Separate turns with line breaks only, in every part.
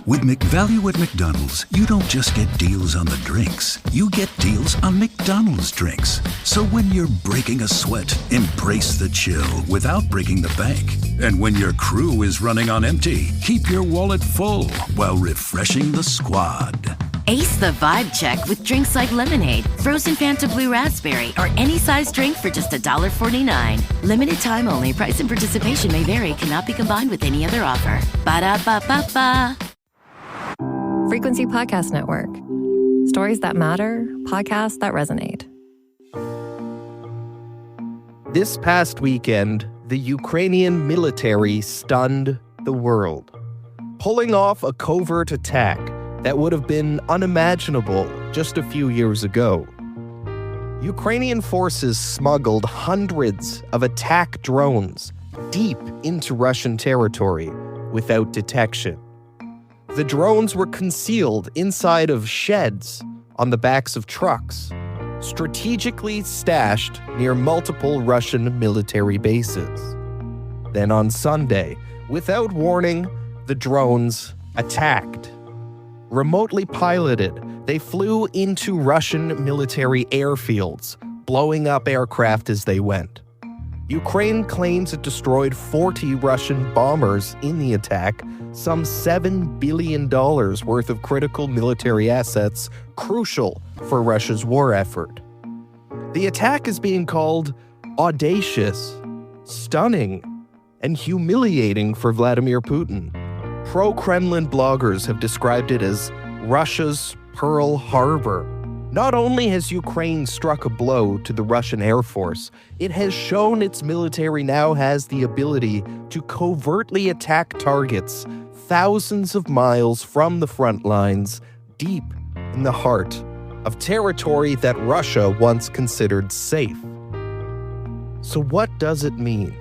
With McValue at McDonald's, you don't just get deals on the drinks. You get deals on McDonald's drinks. So when you're breaking a sweat, embrace the chill without breaking the bank. And when your crew is running on empty, keep your wallet full while refreshing the squad.
Ace the vibe check with drinks like lemonade, frozen Fanta Blue Raspberry, or any size drink for just $1.49. Limited time only. Price and participation may vary. Cannot be combined with any other offer. Ba-da-ba-ba-ba.
Frequency Podcast Network. Stories that matter, podcasts that resonate.
This past weekend, the Ukrainian military stunned the world, pulling off a covert attack that would have been unimaginable just a few years ago. Ukrainian forces smuggled hundreds of attack drones deep into Russian territory without detection. The drones were concealed inside of sheds on the backs of trucks, strategically stashed near multiple Russian military bases. Then on Sunday, without warning, the drones attacked. Remotely piloted, they flew into Russian military airfields, blowing up aircraft as they went. Ukraine claims it destroyed 40 Russian bombers in the attack, some $7 billion worth of critical military assets crucial for Russia's war effort. The attack is being called audacious, stunning, and humiliating for Vladimir Putin. Pro-Kremlin bloggers have described it as Russia's Pearl Harbor. Not only has Ukraine struck a blow to the Russian Air Force, it has shown its military now has the ability to covertly attack targets thousands of miles from the front lines, deep in the heart of territory that Russia once considered safe. So what does it mean?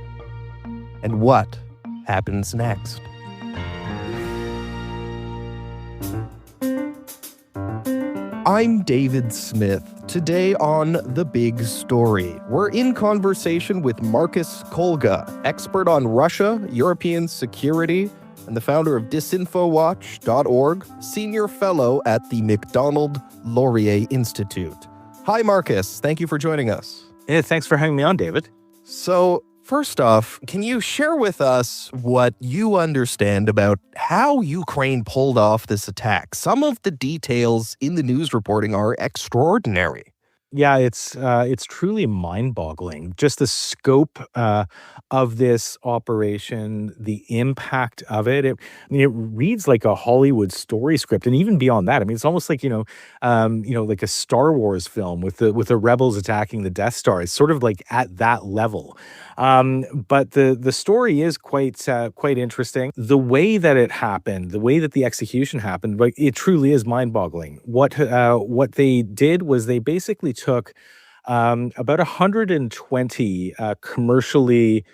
And what happens next? I'm David Smith. Today on The Big Story, we're in conversation with Marcus Kolga, expert on Russia, European security, and the founder of disinfowatch.org, senior fellow at the MacDonald Laurier Institute. Hi, Marcus. Thank you for joining us.
Yeah, thanks for having me on, David.
So, first off, can you share with us what you understand about how Ukraine pulled off this attack? Some of the details in the news reporting are extraordinary.
Yeah, it's truly mind-boggling. Just the scope of this operation, the impact of it. It reads like a Hollywood story script, and even beyond that. I mean, it's almost like like a Star Wars film with the rebels attacking the Death Star. It's sort of like at that level. But the story is quite interesting. The way that it happened, the way that the execution happened, like it truly is mind-boggling. What they did was they basically took about 120 commercially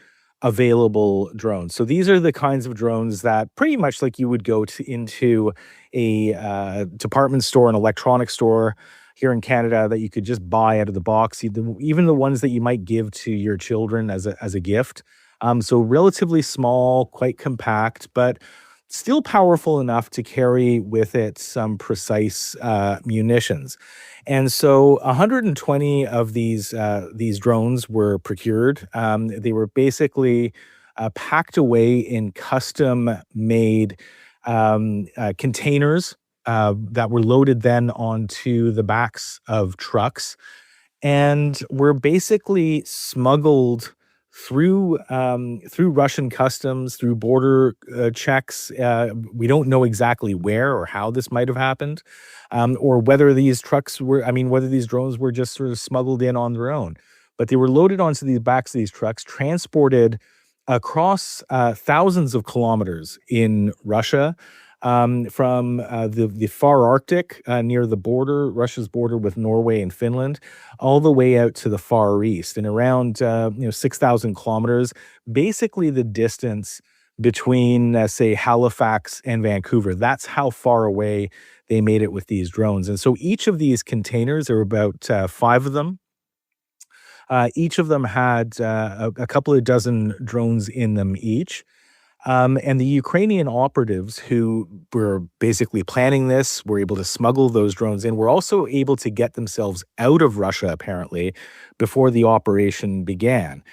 available drones. So these are the kinds of drones that pretty much like you would go into a department store, an electronics store here in Canada that you could just buy out of the box, even the ones that you might give to your children as a gift. So relatively small, quite compact, but still powerful enough to carry with it some precise munitions. And so 120 of these drones were procured. They were basically packed away in custom-made containers that were loaded then onto the backs of trucks and were basically smuggled through Russian customs, through border checks. We don't know exactly where or how this might have happened, or whether these drones were just sort of smuggled in on their own. But they were loaded onto the backs of these trucks, transported across thousands of kilometers in Russia, from the far Arctic near the border, Russia's border with Norway and Finland, all the way out to the Far East, and around 6,000 kilometers, basically the distance between, say, Halifax and Vancouver. That's how far away they made it with these drones. And so each of these containers, there were about 5 of them. Each of them had a couple of dozen drones in them each. And the Ukrainian operatives who were basically planning this were able to smuggle those drones in, were also able to get themselves out of Russia, apparently, before the operation began.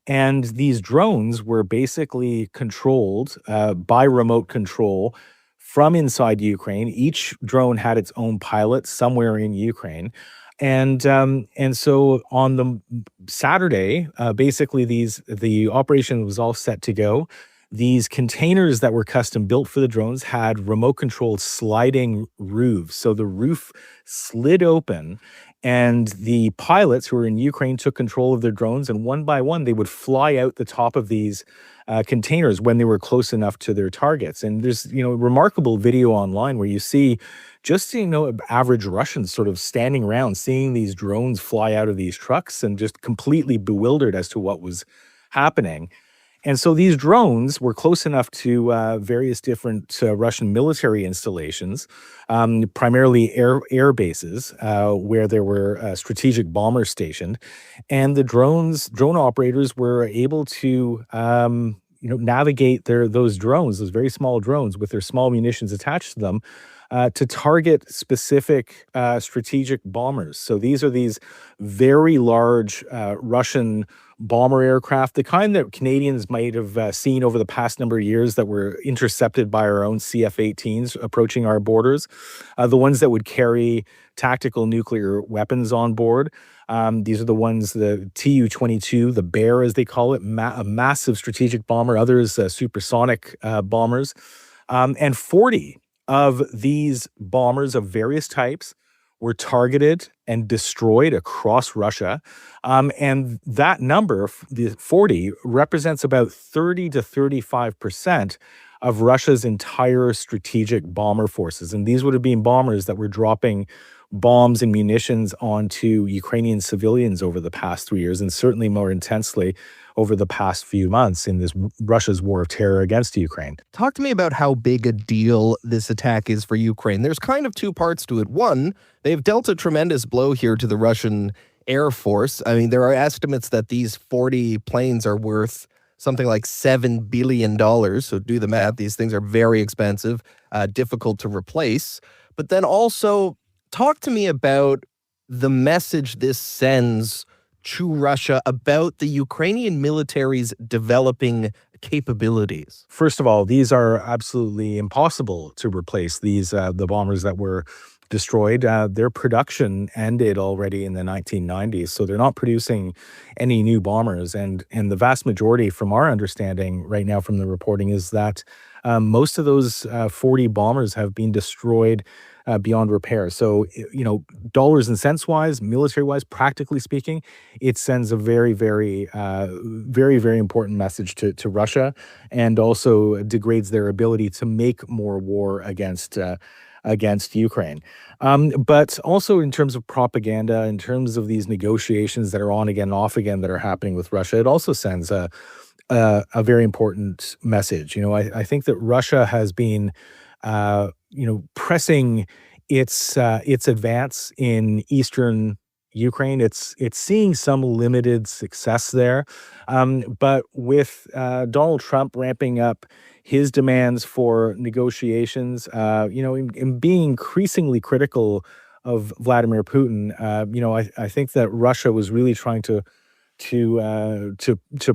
And these drones were basically controlled by remote control from inside Ukraine. Each drone had its own pilot somewhere in Ukraine. And so on the Saturday, basically the operation was all set to go. These containers that were custom built for the drones had remote controlled sliding roofs. So the roof slid open, and the pilots who were in Ukraine took control of their drones, and one by one, they would fly out the top of these containers when they were close enough to their targets. And there's, remarkable video online where you see just, average Russians sort of standing around, seeing these drones fly out of these trucks and just completely bewildered as to what was happening. And so these drones were close enough to various different Russian military installations, primarily air bases, where there were strategic bombers stationed. And the drone operators were able to navigate those drones, those very small drones with their small munitions attached to them, to target specific strategic bombers. So these are these very large Russian bomber aircraft, the kind that Canadians might have seen over the past number of years that were intercepted by our own CF-18s approaching our borders, the ones that would carry tactical nuclear weapons on board. These are the ones, the Tu-22, the Bear as they call it, a massive strategic bomber, others supersonic bombers, and 40 of these bombers of various types were targeted and destroyed across Russia. And that number, the 40, represents about 30 to 35% of Russia's entire strategic bomber forces. And these would have been bombers that were dropping bombs and munitions onto Ukrainian civilians over the past 3 years, and certainly more intensely over the past few months in this Russia's war of terror against Ukraine.
Talk to me about how big a deal this attack is for Ukraine. There's kind of two parts to it. One, they've dealt a tremendous blow here to the Russian Air Force. I mean, there are estimates that these 40 planes are worth something like $7 billion. So do the math. These things are very expensive, difficult to replace. But then also, talk to me about the message this sends to Russia about the Ukrainian military's developing capabilities.
First of all, these are absolutely impossible to replace. These the bombers that were destroyed, their production ended already in the 1990s, so they're not producing any new bombers. And the vast majority, from our understanding right now from the reporting, is that most of those 40 bombers have been destroyed beyond repair. So, dollars and cents wise, military wise, practically speaking, it sends a very, very, very, very important message to Russia, and also degrades their ability to make more war against Ukraine. But also in terms of propaganda, in terms of these negotiations that are on again, off again, that are happening with Russia, it also sends a very important message. I think that Russia has been pressing its advance in eastern Ukraine. It's seeing some limited success there, but with Donald Trump ramping up his demands for negotiations, and being increasingly critical of Vladimir Putin, I think that Russia was really trying to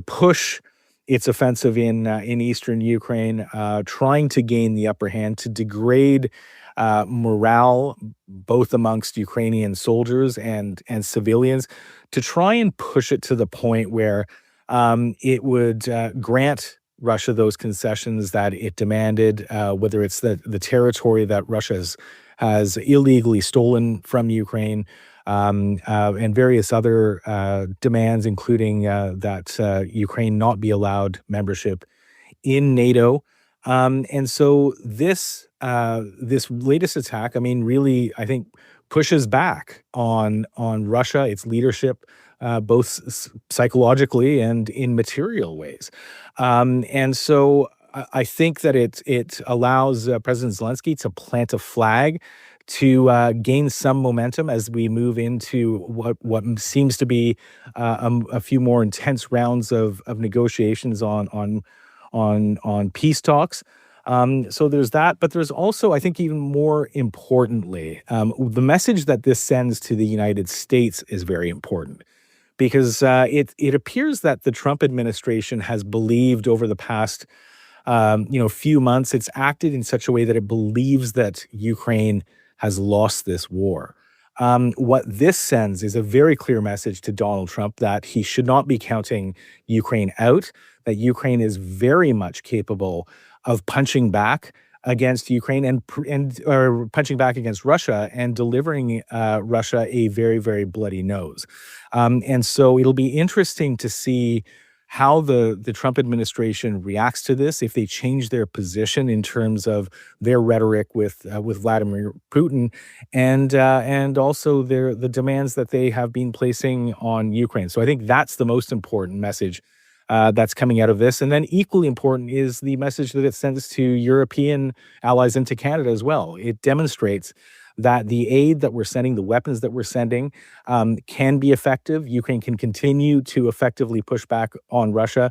push its offensive in eastern Ukraine, trying to gain the upper hand, to degrade morale both amongst Ukrainian soldiers and civilians, to try and push it to the point where it would grant Russia those concessions that it demanded, whether it's the territory that Russia has illegally stolen from Ukraine, and various other demands, including that Ukraine not be allowed membership in NATO. And so this latest attack, really, I think, pushes back on Russia, its leadership, both psychologically and in material ways. And so I think that it allows President Zelensky to plant a flag, to gain some momentum as we move into what seems to be a few more intense rounds of negotiations on on peace talks. So there's that, but there's also, I think, even more importantly, the message that this sends to the United States is very important because it appears that the Trump administration has believed over the past few months, it's acted in such a way that it believes that Ukraine has lost this war. What this sends is a very clear message to Donald Trump that he should not be counting Ukraine out, that Ukraine is very much capable of punching back against Ukraine or punching back against Russia and delivering Russia a very, very bloody nose. And so it'll be interesting to see how the Trump administration reacts to this, if they change their position in terms of their rhetoric with Vladimir Putin, and also the demands that they have been placing on Ukraine. So I think that's the most important message that's coming out of this. And then equally important is the message that it sends to European allies and to Canada as well. It demonstrates that the aid that we're sending, the weapons that we're sending, can be effective. Ukraine can continue to effectively push back on Russia.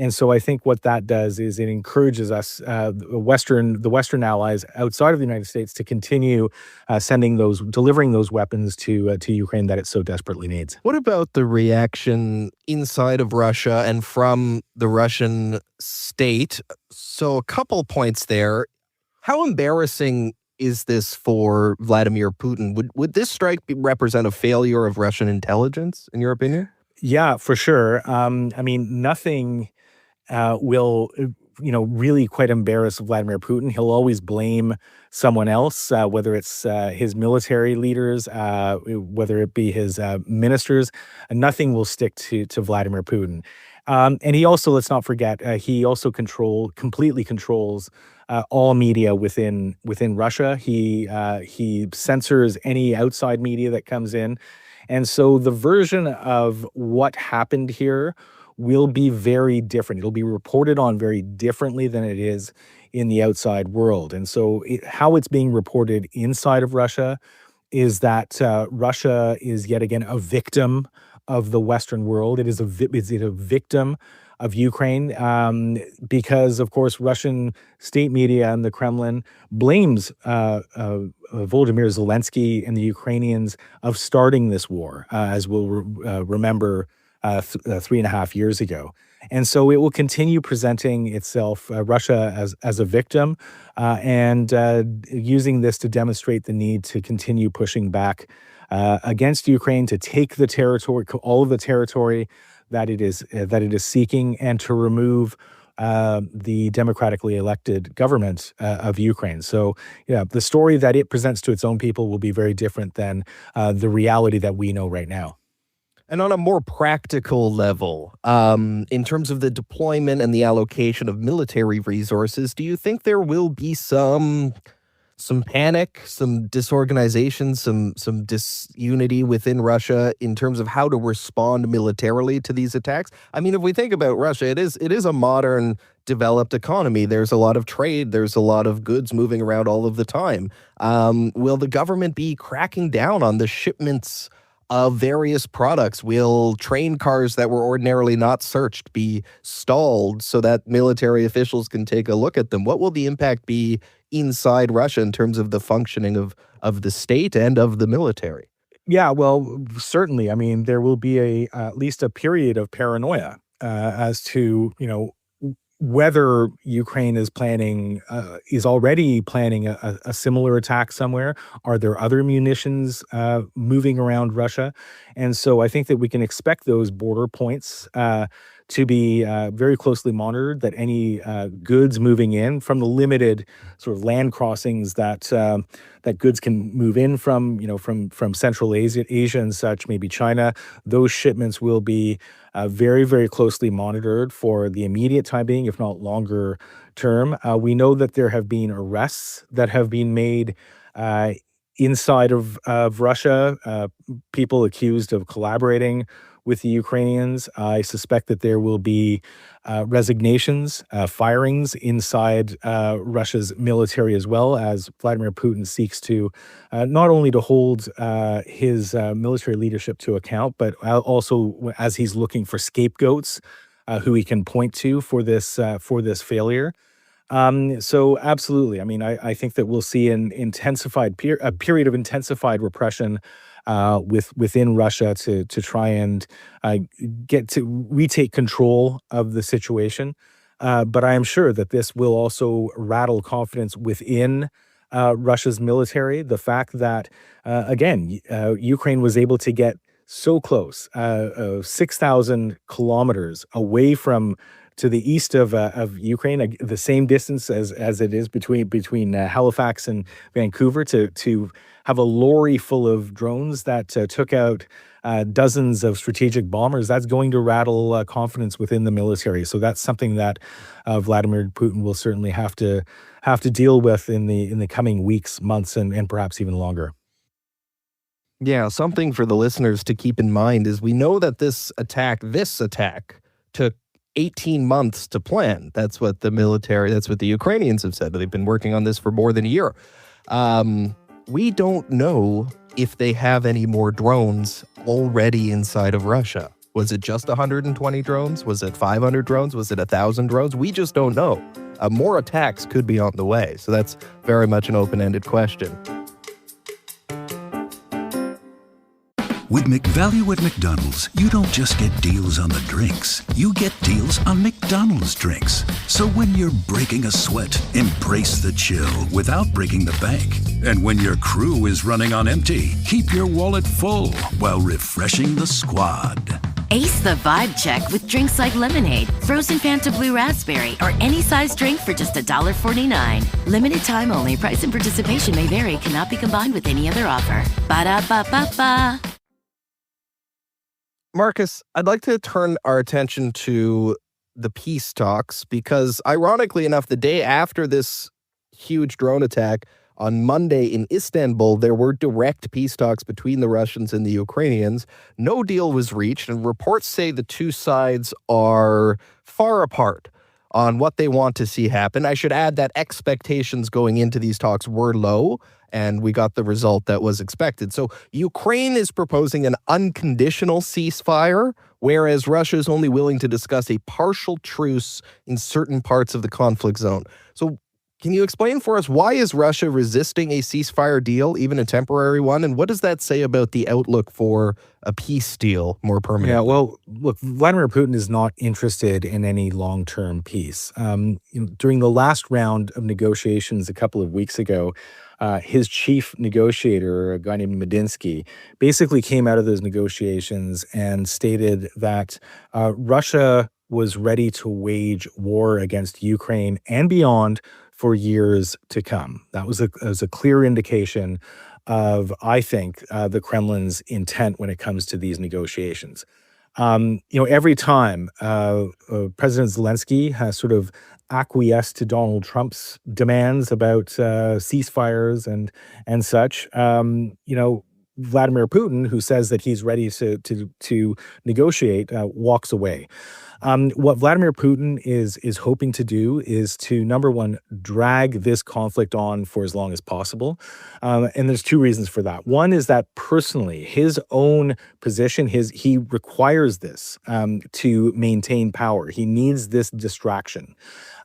And so I think what that does is it encourages us, the Western allies outside of the United States, to continue delivering those weapons to Ukraine that it so desperately needs.
What about the reaction inside of Russia and from the Russian state? So a couple points there. How embarrassing is this for Vladimir Putin? Would this strike represent a failure of Russian intelligence, in your opinion?
Yeah, for sure. Nothing will, really quite embarrass Vladimir Putin. He'll always blame someone else, whether it's his military leaders, whether it be his ministers. Nothing will stick to Vladimir Putin. And he also, let's not forget, he also completely controls all media within Russia. He censors any outside media that comes in. And so the version of what happened here will be very different. It'll be reported on very differently than it is in the outside world. And so how it's being reported inside of Russia is that Russia is yet again a victim of the Western world. It is a victim of Ukraine because, of course, Russian state media and the Kremlin blames Volodymyr Zelensky and the Ukrainians of starting this war, as we'll remember 3.5 years ago. And so it will continue presenting itself, Russia, as a victim and using this to demonstrate the need to continue pushing back against Ukraine, to take the territory, all of the territory that it is seeking, and to remove the democratically elected government of Ukraine. So, the story that it presents to its own people will be very different than the reality that we know right now.
And on a more practical level, in terms of the deployment and the allocation of military resources, do you think there will be some panic, some disorganization, some disunity within Russia in terms of how to respond militarily to these attacks? I mean, if we think about Russia, it is a modern, developed economy. There's a lot of trade. There's a lot of goods moving around all of the time. Will the government be cracking down on the shipments of various products? Will train cars that were ordinarily not searched be stalled so that military officials can take a look at them? What will the impact be inside Russia in terms of the functioning of the state and of the military?
Yeah, well, certainly. I mean, there will be at least a period of paranoia as to, whether Ukraine is already planning a similar attack somewhere. Are there other munitions moving around Russia? And so I think that we can expect those border points to be very closely monitored, that any goods moving in from the limited sort of land crossings that goods can move in from, from Central Asia and such, maybe China, those shipments will be very, very closely monitored for the immediate time being, if not longer term. We know that there have been arrests that have been made inside of Russia, people accused of collaborating with the Ukrainians. I suspect that there will be resignations, firings inside Russia's military, as well, as Vladimir Putin seeks to not only to hold his military leadership to account, but also as he's looking for scapegoats who he can point to for this failure. So absolutely. I mean, I think that we'll see a period of intensified repression within Russia to try and get to retake control of the situation. But I am sure that this will also rattle confidence within Russia's military. The fact that Ukraine was able to get so close, 6,000 kilometers away from to the east of Ukraine, the same distance as it is between Halifax and Vancouver, to have a lorry full of drones that took out dozens of strategic bombers. That's going to rattle confidence within the military. So that's something that Vladimir Putin will certainly have to deal with in the coming weeks, months, and perhaps even longer.
Yeah, something for the listeners to keep in mind is we know that this attack took 18 months to plan. That's what the Ukrainians have said. They've been working on this for more than a year. We don't know if they have any more drones already inside of Russia. Was it just 120 drones? Was it 500 drones? Was it 1,000 drones? We just don't know. More attacks could be on the way. So that's very much an open-ended question.
With McValue at McDonald's, you don't just get deals on the drinks. You get deals on McDonald's drinks. So when you're breaking a sweat, embrace the chill without breaking the bank. And when your crew is running on empty, keep your wallet full while refreshing the squad.
Ace the vibe check with drinks like lemonade, frozen Fanta Blue Raspberry, or any size drink for just $1.49. Limited time only. Price and participation may vary. Cannot be combined with any other offer. Ba-da-ba-ba-ba.
Marcus, I'd like to turn our attention to the peace talks because, ironically enough, the day after this huge drone attack on Monday in Istanbul, there were direct peace talks between the Russians and the Ukrainians. No deal was reached, and reports say the two sides are far apart on what they want to see happen. I should add that expectations going into these talks were low, and we got the result that was expected. So Ukraine is proposing an unconditional ceasefire, whereas Russia is only willing to discuss a partial truce in certain parts of the conflict zone. So can you explain for us, why is Russia resisting a ceasefire deal, even a temporary one? And what does that say about the outlook for a peace deal more permanent?
Yeah, well, look, Vladimir Putin is not interested in any long-term peace. During the last round of negotiations a couple of weeks ago, his chief negotiator, a guy named Medinsky, basically came out of those negotiations and stated that Russia was ready to wage war against Ukraine and beyond for years to come. That was a clear indication of, I think, the Kremlin's intent when it comes to these negotiations. Every time President Zelensky has sort of acquiesced to Donald Trump's demands about ceasefires and such, Vladimir Putin, who says that he's ready to negotiate, walks away. What Vladimir Putin is hoping to do is to, number one, drag this conflict on for as long as possible. And there's two reasons for that. One is that personally, his own position, he requires this to maintain power. He needs this distraction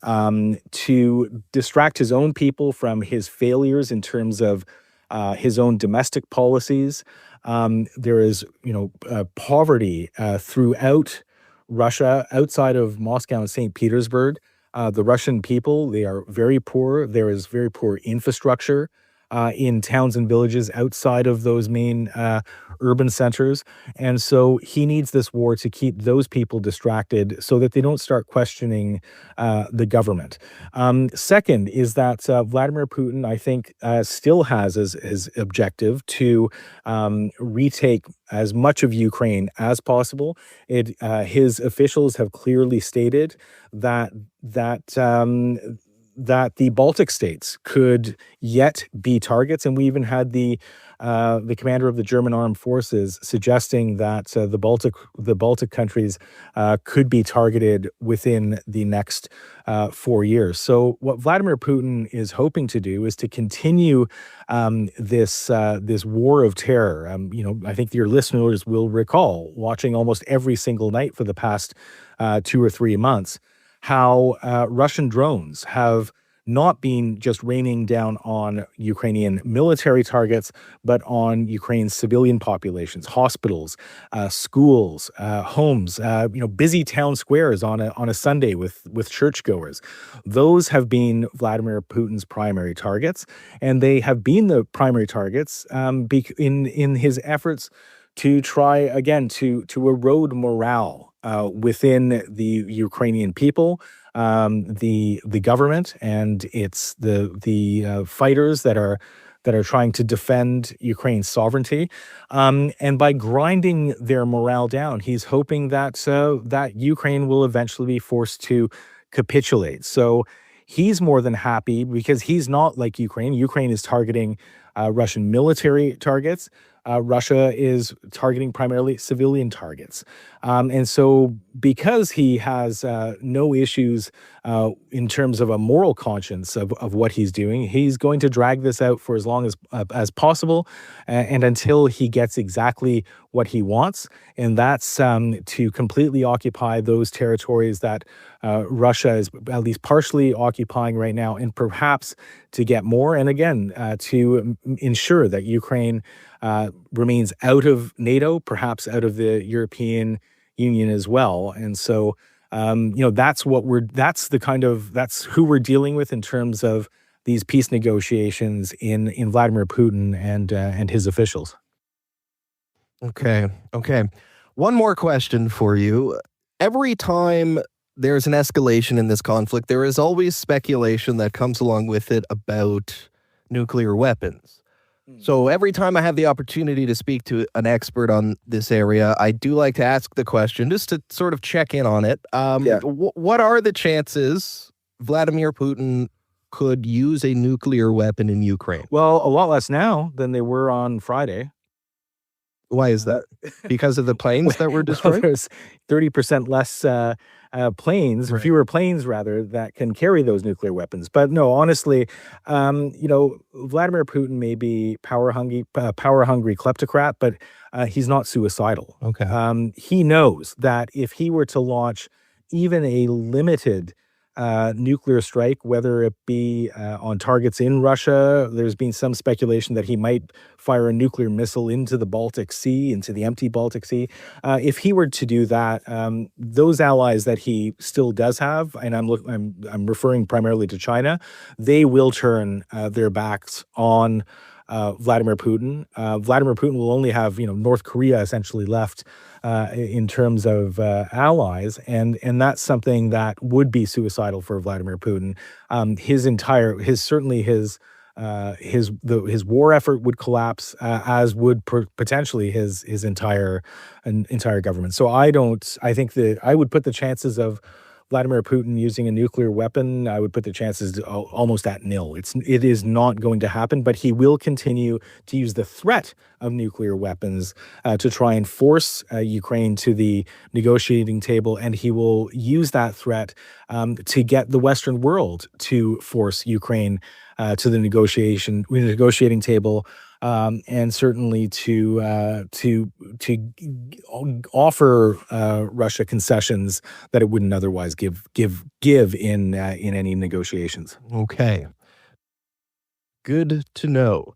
to distract his own people from his failures in terms of his own domestic policies. There is, poverty throughout Russia, outside of Moscow and St. Petersburg. The Russian people, they are very poor. There is very poor infrastructure in towns and villages outside of those main urban centers. And so he needs this war to keep those people distracted so that they don't start questioning the government. Second is that Vladimir Putin, I think, still has as his objective to retake as much of Ukraine as possible. His officials have clearly stated that that the Baltic states could yet be targets, and we even had the commander of the German armed forces suggesting that the Baltic countries could be targeted within the next 4 years. So what Vladimir Putin is hoping to do is to continue this war of terror. I think your listeners will recall watching almost every single night for the past 2 or 3 months how Russian drones have not been just raining down on Ukrainian military targets, but on Ukraine's civilian populations, hospitals, schools, homes, busy town squares on a Sunday with churchgoers. Those have been Vladimir Putin's primary targets, and they have been the primary targets in his efforts to try again to erode morale within the Ukrainian people, the government, and it's the fighters that are trying to defend Ukraine's sovereignty, and by grinding their morale down, he's hoping that that Ukraine will eventually be forced to capitulate. So he's more than happy because he's not like Ukraine. Ukraine is targeting Russian military targets. Russia is targeting primarily civilian targets. And so because he has no issues in terms of a moral conscience of what he's doing, he's going to drag this out for as long as possible and until he gets exactly what he wants. And that's to completely occupy those territories that Russia is at least partially occupying right now, and perhaps to get more. And again, to ensure that Ukraine remains out of NATO, perhaps out of the European Union as well. And so, that's who we're dealing with in terms of these peace negotiations in Vladimir Putin and his officials.
Okay. One more question for you. Every time there's an escalation in this conflict, there is always speculation that comes along with it about nuclear weapons. So every time I have the opportunity to speak to an expert on this area, I do like to ask the question just to sort of check in on it. What are the chances Vladimir Putin could use a nuclear weapon in Ukraine?
Well, a lot less now than they were on Friday.
Why is that? Because of the planes that were destroyed?
There's 30% less planes,
Right.
fewer planes rather, that can carry those nuclear weapons. But no, honestly, Vladimir Putin may be power hungry kleptocrat, but he's not suicidal.
Okay.
He knows that if he were to launch even a limited nuclear strike, whether it be on targets in Russia, there's been some speculation that he might fire a nuclear missile into the Baltic Sea, into the empty Baltic Sea. If he were to do that, those allies that he still does have, and I'm referring primarily to China, they will turn their backs on Vladimir Putin. Vladimir Putin will only have North Korea essentially left in terms of allies, and that's something that would be suicidal for Vladimir Putin. His war effort would collapse, as would potentially his entire government. So I think that I would put the chances of Vladimir Putin using a nuclear weapon, I would put the chances almost at nil. It is not going to happen, but he will continue to use the threat of nuclear weapons to try and force Ukraine to the negotiating table, and he will use that threat to get the Western world to force Ukraine to the negotiating table. And certainly to offer Russia concessions that it wouldn't otherwise give in any negotiations.
Okay. Good to know.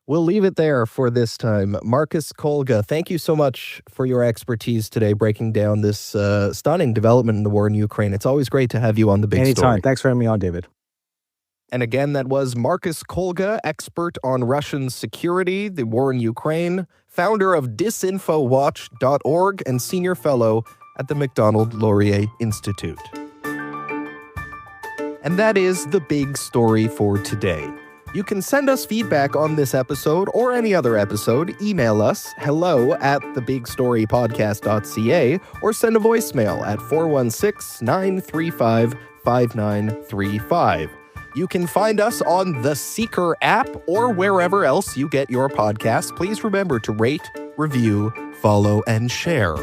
We'll leave it there for this time. Marcus Kolga, thank you so much for your expertise today, breaking down this stunning development in the war in Ukraine. It's always great to have you on The Big
Anytime.
Story.
Thanks for having me on, David.
And again, that was Marcus Kolga, expert on Russian security, the war in Ukraine, founder of disinfowatch.org, and senior fellow at the Macdonald-Laurier Institute. And that is the big story for today. You can send us feedback on this episode or any other episode. Email us hello@thebigstorypodcast.ca or send a voicemail at 416-935-5935. You can find us on the Seeker app or wherever else you get your podcasts. Please remember to rate, review, follow, and share.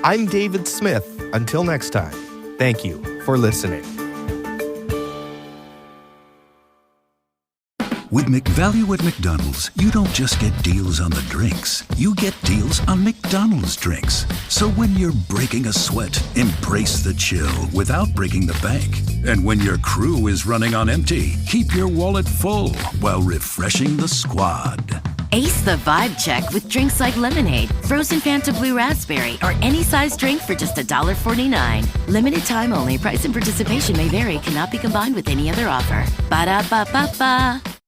I'm David Smith. Until next time, thank you for listening.
With McValue at McDonald's, you don't just get deals on the drinks. You get deals on McDonald's drinks. So when you're breaking a sweat, embrace the chill without breaking the bank. And when your crew is running on empty, keep your wallet full while refreshing the squad.
Ace the vibe check with drinks like lemonade, frozen Fanta Blue Raspberry, or any size drink for just $1.49. Limited time only. Price and participation may vary. Cannot be combined with any other offer. Ba-da-ba-ba-ba.